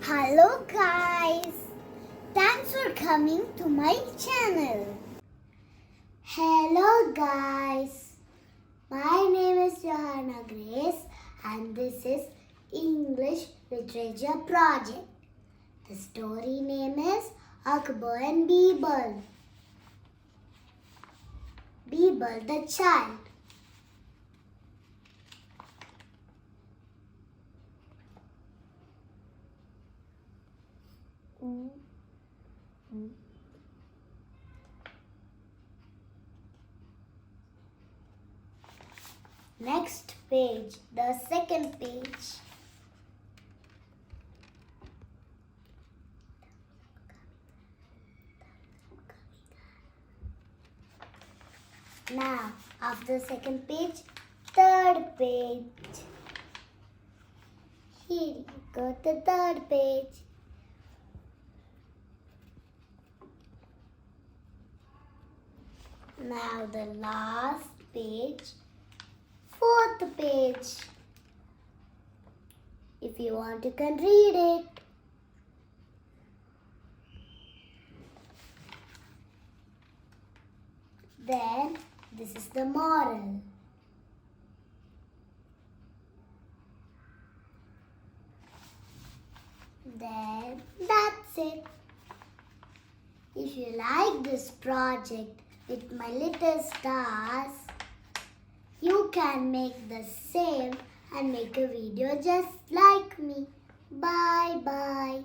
Hello guys, thanks for coming to my channel. Hello guys, my name is Johanna Grace and this is English Literature Project. The story name is Akbar and Birbal. Birbal the child. Next page, the second page. Now, after the second page, third page. Here you go, the third page. Now the last page, fourth page. If you want, you can read it. Then, this is the moral. Then, that's it. If you like this project with my little stars, you can make the same and make a video just like me. Bye bye.